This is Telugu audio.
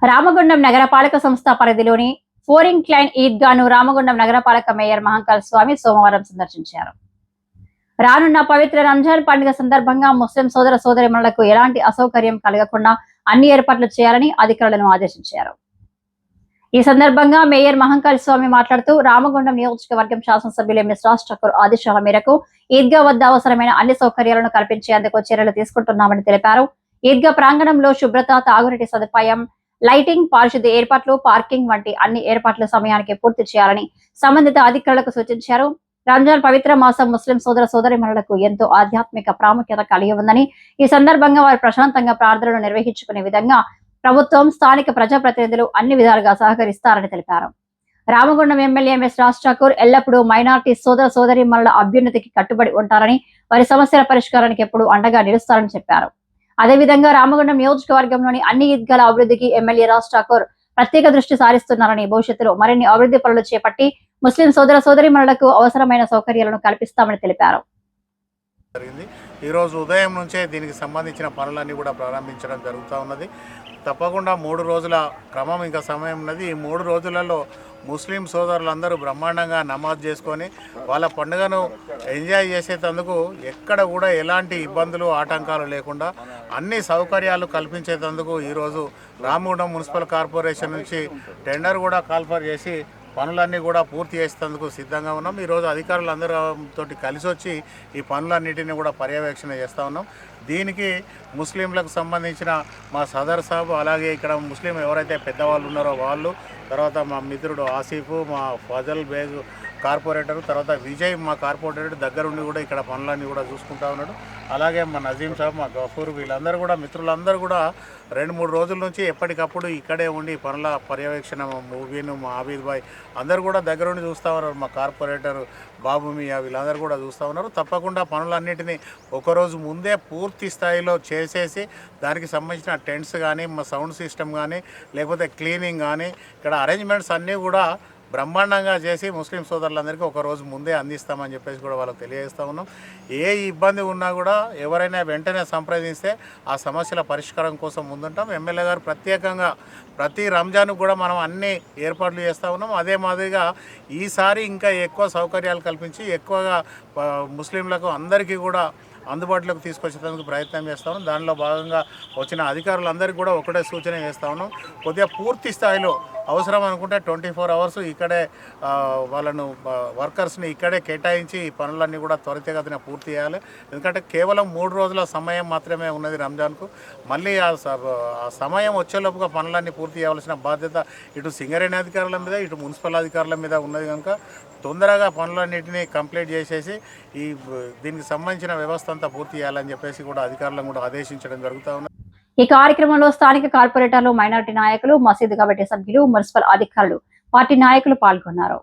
రామగుండం నగరపాలక సంస్థ పరిధిలోని ఫోరింగ్ క్లైన్ ఈద్గాను రామగుండం నగరపాలక మేయర్ మహంకాళ స్వామి సోమవారం సందర్శించారు. రానున్న పవిత్ర రంజాన్ పండుగ సందర్భంగా ముస్లిం సోదర సోదరీమణులకు ఎలాంటి అసౌకర్యం కలగకుండా అన్ని ఏర్పాట్లు చేయాలని అధికారులను ఆదేశించారు. ఈ సందర్భంగా మేయర్ మహంకాళ స్వామి మాట్లాడుతూ రామగుండం నియోజకవర్గం శాసనసభ్యులు ఎంఎస్ రాజ్ ఠాకూర్ ఆదేశాల మేరకు ఈద్గా వద్ద అవసరమైన అన్ని సౌకర్యాలను కల్పించేందుకు చర్యలు తీసుకుంటున్నామని తెలిపారు. ఈద్గా ప్రాంగణంలో శుభ్రత, తాగునీటి సదుపాయం, లైటింగ్, పారిశుద్ధ్య ఏర్పాట్లు, పార్కింగ్ వంటి అన్ని ఏర్పాట్లు సమయానికి పూర్తి చేయాలని సంబంధిత అధికారులకు సూచించారు. రంజాన్ పవిత్ర మాసం ముస్లిం సోదర సోదరీమణులకు ఎంతో ఆధ్యాత్మిక ప్రాముఖ్యత కలిగి ఉందని, ఈ సందర్భంగా వారు ప్రశాంతంగా ప్రార్థనలు నిర్వహించుకునే విధంగా ప్రభుత్వం, స్థానిక ప్రజాప్రతినిధులు అన్ని విధాలుగా సహకరిస్తారని తెలిపారు. రామగుండం ఎమ్మెల్యే ఎంఎస్ రాజ్ ఠాకూర్ ఎల్లప్పుడూ మైనార్టీ సోదర సోదరీమణుల అభ్యున్నతికి కట్టుబడి ఉంటారని, వారి సమస్యల పరిష్కారానికి ఎప్పుడూ అండగా నిలుస్తారని చెప్పారు. అదేవిధంగా రామగుండం నియోజకవర్గంలోని అన్ని ఈద్గాల అభివృద్ధికి ఎమ్మెల్యే రాజ్ ఠాకూర్ ప్రత్యేక దృష్టి సారిస్తున్నారని, భవిష్యత్తులో మరిన్ని అభివృద్ధి పనులు చేపట్టి ముస్లిం సోదర సోదరీమణులకు అవసరమైన సౌకర్యాలను కల్పిస్తామని తెలిపారు. ఈ రోజు ఉదయం నుంచే దీనికి సంబంధించిన పనులన్నీ కూడా ప్రారంభించడం జరుగుతూ ఉన్నది. తప్పకుండా 3 రోజుల క్రమం ఇంకా సమయం ఉన్నది. ఈ 3 రోజులలో ముస్లిం సోదరులందరూ బ్రహ్మాండంగా నమాజ్ చేసుకొని వాళ్ళ పండుగను ఎంజాయ్ చేసేందుకు ఎక్కడ కూడా ఎలాంటి ఇబ్బందులు, ఆటంకాలు లేకుండా అన్ని సౌకర్యాలు కల్పించేందుకు ఈరోజు రామగుండం మున్సిపల్ కార్పొరేషన్ నుంచి టెండర్ కూడా కాల్ఫర్ చేసి పనులన్నీ కూడా పూర్తి చేసేందుకు సిద్ధంగా ఉన్నాం. ఈరోజు అధికారులందరితో కలిసి వచ్చి ఈ పనులన్నిటిని కూడా పర్యవేక్షణ చేస్తూ ఉన్నాం. దీనికి ముస్లింలకు సంబంధించిన మా సదర్ సాబ్, అలాగే ఇక్కడ ముస్లిం ఎవరైతే పెద్దవాళ్ళు ఉన్నారో వాళ్ళు, తర్వాత మా మిత్రుడు ఆసిఫ్, మా ఫజల్ బేగ్ కార్పొరేటర్, తర్వాత విజయ్ మా కార్పొరేటర్ దగ్గరుండి కూడా ఇక్కడ పనులన్నీ కూడా చూసుకుంటా ఉన్నాడు. అలాగే మా నజీం సాబ్, మా గఫూర్, వీళ్ళందరూ కూడా మిత్రులందరూ కూడా 2-3 రోజుల నుంచి ఎప్పటికప్పుడు ఇక్కడే ఉండి పనుల పర్యవేక్షణ, మూవీను, మా ఆబీద్ భాయ్ అందరూ కూడా దగ్గరుండి చూస్తూ ఉన్నారు. మా కార్పొరేటర్ బాబు మియా వీళ్ళందరూ కూడా చూస్తూ ఉన్నారు. తప్పకుండా పనులన్నింటినీ ఒకరోజు ముందే పూర్తి స్థాయిలో చేసేసి దానికి సంబంధించిన టెంట్స్ కానీ, మా సౌండ్ సిస్టమ్ కానీ, లేకపోతే క్లీనింగ్ కానీ, ఇక్కడ అరేంజ్మెంట్స్ అన్నీ కూడా బ్రహ్మాండంగా చేసి ముస్లిం సోదరులందరికీ ఒక రోజు ముందే అందిస్తామని చెప్పేసి కూడా వాళ్ళకి తెలియజేస్తూ ఉన్నాం. ఏ ఇబ్బంది ఉన్నా కూడా ఎవరైనా వెంటనే సంప్రదిస్తే ఆ సమస్యల పరిష్కారం కోసం ముందుంటాం. ఎమ్మెల్యే గారు ప్రత్యేకంగా ప్రతి రంజాన్ కూడా మనం అన్ని ఏర్పాట్లు చేస్తూ ఉన్నాం. అదే మాదిరిగా ఈసారి ఇంకా ఎక్కువ సౌకర్యాలు కల్పించి ఎక్కువగా ముస్లింలకు అందరికీ కూడా అందుబాటులోకి తీసుకొచ్చేందుకు ప్రయత్నం చేస్తూ ఉన్నాం. దానిలో భాగంగా వచ్చిన అధికారులందరికీ కూడా ఒకటే సూచన చేస్తూ ఉన్నాం. కొద్దిగా పూర్తి స్థాయిలో అవసరం అనుకుంటే 24 అవర్స్ ఇక్కడే వాళ్ళను వర్కర్స్ని ఇక్కడే కేటాయించి ఈ పనులన్నీ కూడా త్వరితగతిన పూర్తి చేయాలి. ఎందుకంటే కేవలం 3 రోజుల సమయం మాత్రమే ఉన్నది రంజాన్కు. మళ్ళీ ఆ సమయం వచ్చేలోపుగా పనులన్నీ పూర్తి చేయాల్సిన బాధ్యత ఇటు సింగరేణి అధికారుల మీద, ఇటు మున్సిపల్ అధికారుల మీద ఉన్నది. కనుక తొందరగా పనులన్నింటినీ కంప్లీట్ చేసేసి దీనికి సంబంధించిన వ్యవస్థ అంతా పూర్తి చేయాలని చెప్పేసి కూడా అధికారులను కూడా ఆదేశించడం జరుగుతూ ఉంది. ఈ కార్యక్రమంలో స్థానిక కార్పొరేటర్లు, మైనారిటీ నాయకులు, మసీదు కమిటీ సభ్యులు, మున్సిపల్ అధికారులు, పార్టీ నాయకులు పాల్గొన్నారు.